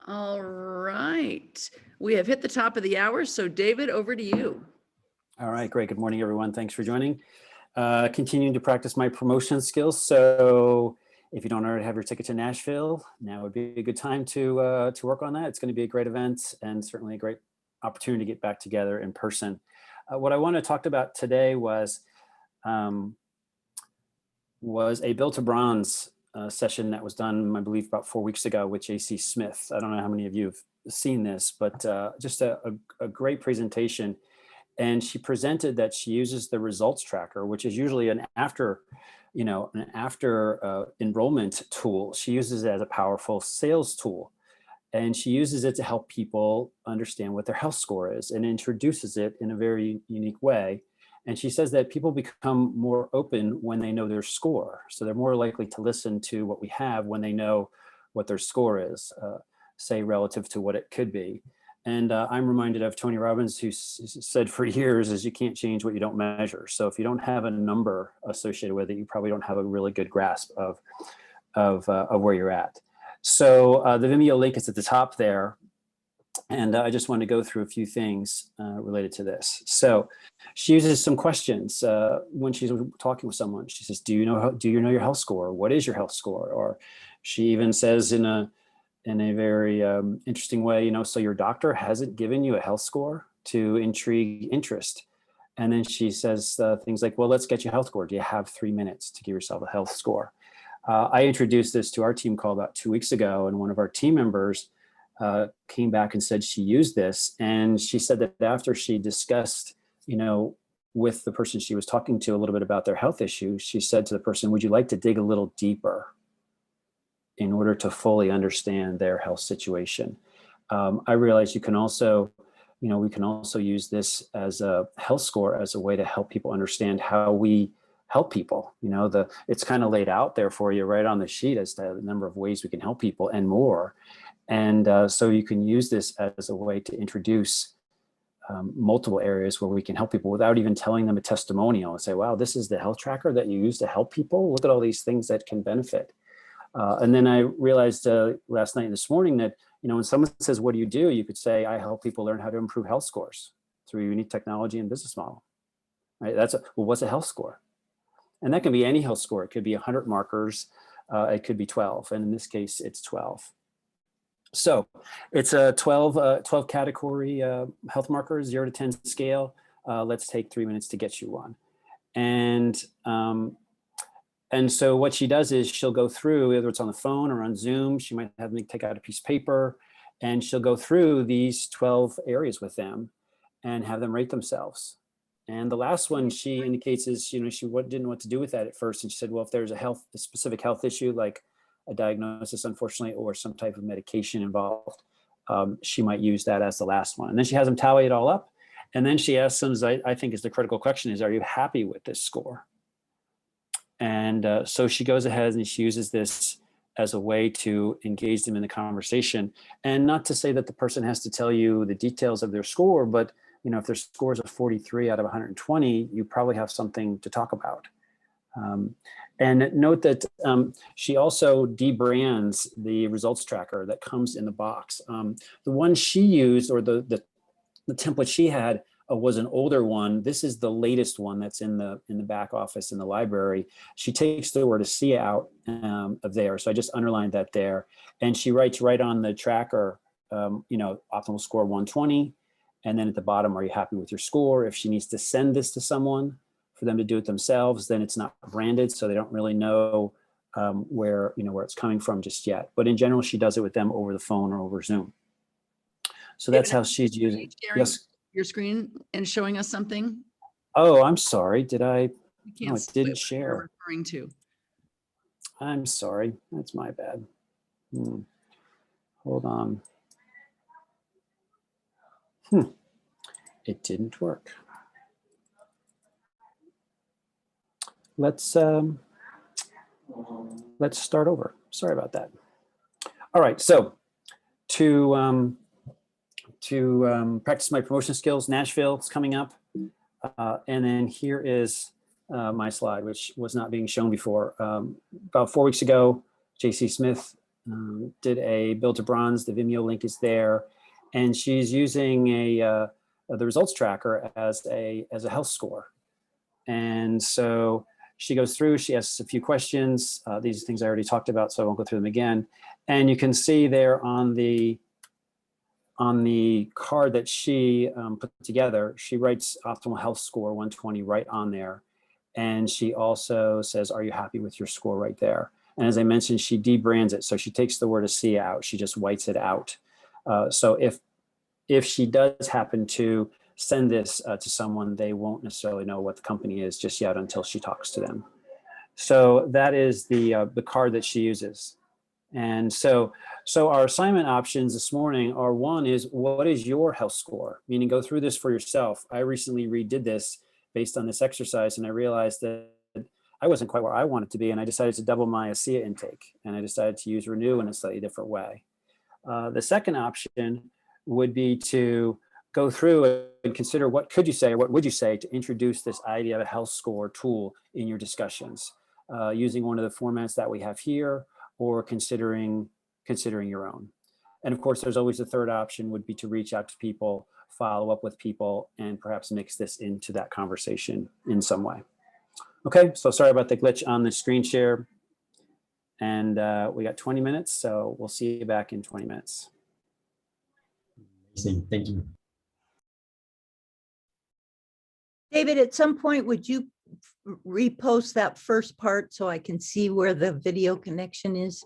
All right. We have hit the top of the hour. So David, over to you. All right, great. Good morning, everyone. Thanks for joining. Continuing to practice my promotion skills. So if you don't already have your ticket to Nashville, now would be a good time to work on that. It's going to be a great event and certainly a great opportunity to get back together in person. What I want to talk about today was a Built to Bronze session that was done, I believe, about 4 weeks ago with JC Smith. I don't know how many of you have seen this, but just a great presentation. And she presented that she uses the results tracker, which is usually an after enrollment tool. She uses it as a powerful sales tool. And she uses it to help people understand what their health score is and introduces it in a very unique way. And she says that people become more open when they know their score. So they're more likely to listen to what we have when they know what their score is, say relative to what it could be. And I'm reminded of Tony Robbins, who said for years is you can't change what you don't measure. So if you don't have a number associated with it, you probably don't have a really good grasp of where you're at. So the Vimeo link is at the top there. And I just want to go through a few things related to this. So she uses some questions when she's talking with someone. She says, do you know your health score? What is your health score? Or she even says in a very interesting way, so your doctor hasn't given you a health score to intrigue interest. And then she says things like, well, let's get you a health score. Do you have 3 minutes to give yourself a health score? I introduced this to our team call about 2 weeks ago, and one of our team members came back and said she used this. And she said that after she discussed, with the person she was talking to a little bit about their health issue, she said to the person, would you like to dig a little deeper in order to fully understand their health situation? I realize you can also, we can also use this as a health score as a way to help people understand how we help people. It's kind of laid out there for you right on the sheet as to the number of ways we can help people and more. And so you can use this as a way to introduce multiple areas where we can help people without even telling them a testimonial and say, wow, this is the health tracker that you use to help people. Look at all these things that can benefit. And then I realized last night and this morning that, when someone says, what do? You could say, I help people learn how to improve health scores through a unique technology and business model. Right? Well, what's a health score? And that can be any health score. It could be 100 markers. It could be 12. And in this case, it's 12. So it's a 12 category health markers, 0 to 10 scale. Let's take 3 minutes to get you one. And so what she does is she'll go through, whether it's on the phone or on Zoom, she might have me take out a piece of paper, and she'll go through these 12 areas with them and have them rate themselves. And the last one she indicates is, she didn't know what to do with that at first. And she said, well, if there's a specific health issue, like a diagnosis, unfortunately, or some type of medication involved, she might use that as the last one. And then she has them tally it all up. And then she asks them, I think is the critical question is, are you happy with this score? And so she goes ahead and she uses this as a way to engage them in the conversation. And not to say that the person has to tell you the details of their score, but if their score is a 43 out of 120, you probably have something to talk about. And note that she also debrands the results tracker that comes in the box. The one she used, or the template she had, was an older one. This is the latest one that's in the back office in the library. She takes the word "see" out of there, so I just underlined that there. And she writes right on the tracker, optimal score 120, and then at the bottom, are you happy with your score? If she needs to send this to someone for them to do it themselves, then it's not branded, so they don't really know where it's coming from just yet. But in general, she does it with them over the phone or over Zoom. So that's how she's using. Yes. Your screen and showing us something? Oh, I'm sorry. Did I? No, it didn't share. Referring to. I'm sorry. That's my bad. Hold on. It didn't work. Let's start over. Sorry about that. All right. So to practice my promotion skills, Nashville is coming up. And then here is my slide, which was not being shown before. About 4 weeks ago, JC Smith did a Build to Bronze. The Vimeo link is there. And she's using the results tracker as a health score. And so she goes through, she asks a few questions. These things I already talked about, so I won't go through them again. And you can see there on the card that she put together, she writes optimal health score 120 right on there. And she also says, are you happy with your score right there? And as I mentioned, she debrands it. So she takes the word a C out, she just whites it out. So if she does happen to send this to someone, they won't necessarily know what the company is just yet until she talks to them. So that is the card that she uses. And so our assignment options this morning are, one is, what is your health score? Meaning, go through this for yourself. I recently redid this based on this exercise, and I realized that I wasn't quite where I wanted to be, and I decided to double my ASEA intake, and I decided to use Renew in a slightly different way. The second option would be to go through and consider, what could you say, or what would you say to introduce this idea of a health score tool in your discussions, using one of the formats that we have here, or considering your own. And of course, there's always the third option, would be to reach out to people, follow up with people, and perhaps mix this into that conversation in some way. Okay, so sorry about the glitch on the screen share. And we got 20 minutes, so we'll see you back in 20 minutes. Amazing, thank you. David, at some point, would you repost that first part so I can see where the video connection is?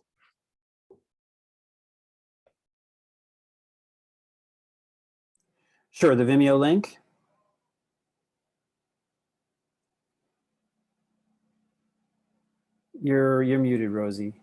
Sure, the Vimeo link. You're muted, Rosie.